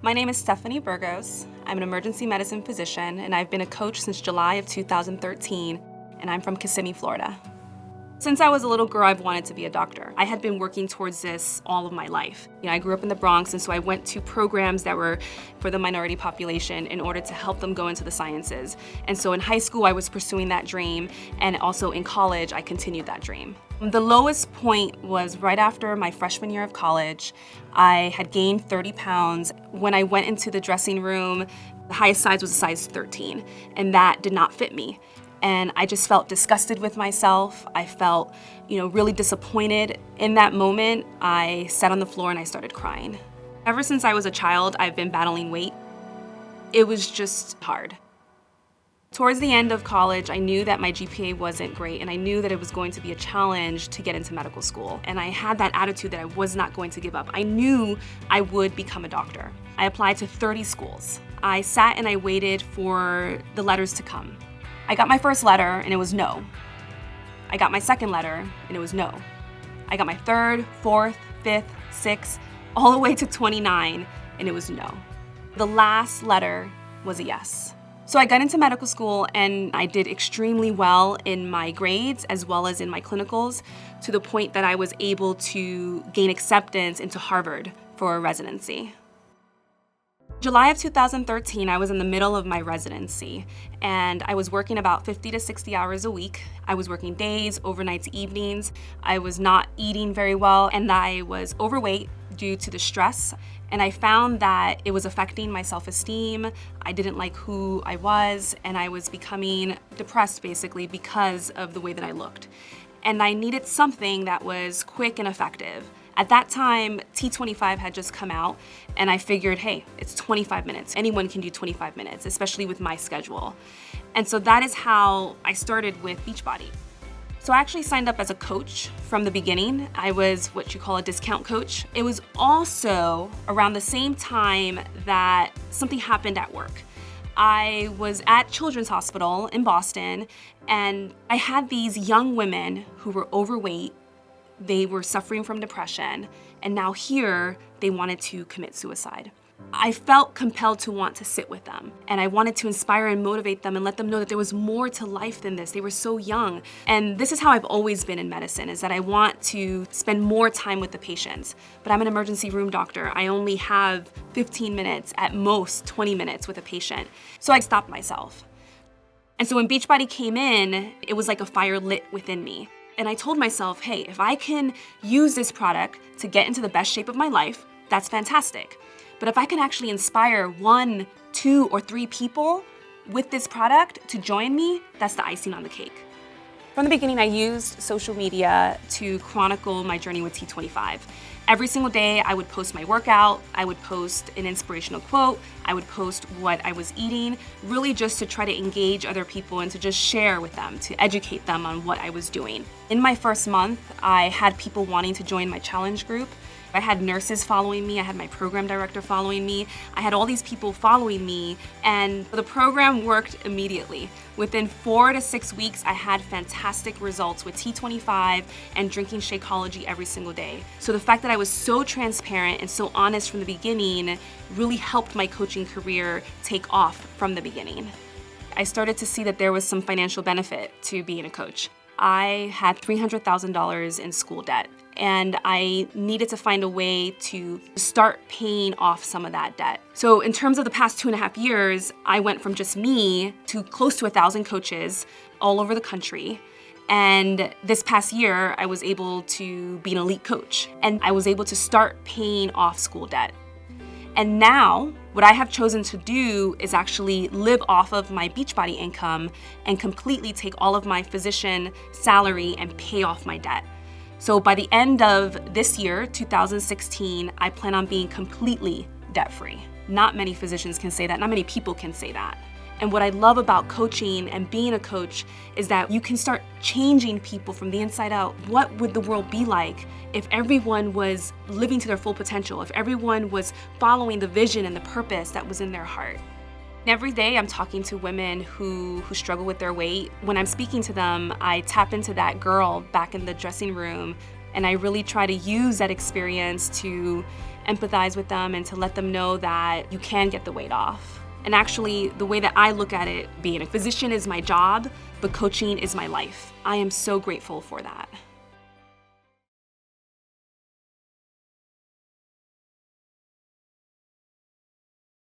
My name is Stephanie Burgos. I'm an emergency medicine physician, and I've been a coach since July of 2013, and I'm from Kissimmee, Florida. Since I was a little girl, I've wanted to be a doctor. I had been working towards this all of my life. I grew up in the Bronx, and so I went to programs that were for the minority population in order to help them go into the sciences. And so in high school, I was pursuing that dream, and also in college, I continued that dream. The lowest point was right after my freshman year of college. I had gained 30 pounds. When I went into the dressing room, the highest size was a size 13, and that did not fit me. And I just felt disgusted with myself. I felt, really disappointed. In that moment, I sat on the floor and I started crying. Ever since I was a child, I've been battling weight. It was just hard. Towards the end of college, I knew that my GPA wasn't great, and I knew that it was going to be a challenge to get into medical school. And I had that attitude that I was not going to give up. I knew I would become a doctor. I applied to 30 schools. I sat and I waited for the letters to come. I got my first letter and it was no. I got my second letter and it was no. I got my third, fourth, fifth, sixth, all the way to 29, and it was no. The last letter was a yes. So I got into medical school and I did extremely well in my grades as well as in my clinicals, to the point that I was able to gain acceptance into Harvard for a residency. July of 2013, I was in the middle of my residency, and I was working about 50 to 60 hours a week. I was working days, overnights, evenings. I was not eating very well, and I was overweight due to the stress. And I found that it was affecting my self-esteem. I didn't like who I was, and I was becoming depressed basically because of the way that I looked. And I needed something that was quick and effective. At that time, T25 had just come out, and I figured, hey, it's 25 minutes. Anyone can do 25 minutes, especially with my schedule. And so that is how I started with Beachbody. So I actually signed up as a coach from the beginning. I was what you call a discount coach. It was also around the same time that something happened at work. I was at Children's Hospital in Boston, and I had these young women who were overweight. They were suffering from depression, and now here they wanted to commit suicide. I felt compelled to want to sit with them, and I wanted to inspire and motivate them and let them know that there was more to life than this. They were so young. And this is how I've always been in medicine, is that I want to spend more time with the patients. But I'm an emergency room doctor. I only have 15 minutes, at most 20 minutes with a patient. So I stopped myself. And so when Beachbody came in, it was like a fire lit within me. And I told myself, hey, if I can use this product to get into the best shape of my life, that's fantastic. But if I can actually inspire 1, 2, or 3 people with this product to join me, that's the icing on the cake. From the beginning, I used social media to chronicle my journey with T25. Every single day, I would post my workout, I would post an inspirational quote, I would post what I was eating, really just to try to engage other people and to just share with them, to educate them on what I was doing. In my first month, I had people wanting to join my challenge group. I had nurses following me, I had my program director following me, I had all these people following me, and the program worked immediately. Within 4 to 6 weeks, I had fantastic results with T25 and drinking Shakeology every single day. So the fact that I was so transparent and so honest from the beginning really helped my coaching career take off from the beginning. I started to see that there was some financial benefit to being a coach. I had $300,000 in school debt, and I needed to find a way to start paying off some of that debt. So in terms of the past 2.5 years, I went from just me to close to 1,000 coaches all over the country. And this past year, I was able to be an elite coach, and I was able to start paying off school debt. And now, what I have chosen to do is actually live off of my Beachbody income and completely take all of my physician salary and pay off my debt. So by the end of this year, 2016, I plan on being completely debt-free. Not many physicians can say that, not many people can say that. And what I love about coaching and being a coach is that you can start changing people from the inside out. What would the world be like if everyone was living to their full potential, if everyone was following the vision and the purpose that was in their heart? Every day I'm talking to women who struggle with their weight. When I'm speaking to them, I tap into that girl back in the dressing room And I really try to use that experience to empathize with them and to let them know that you can get the weight off. And actually, the way that I look at it, being a physician is my job, but coaching is my life. I am so grateful for that.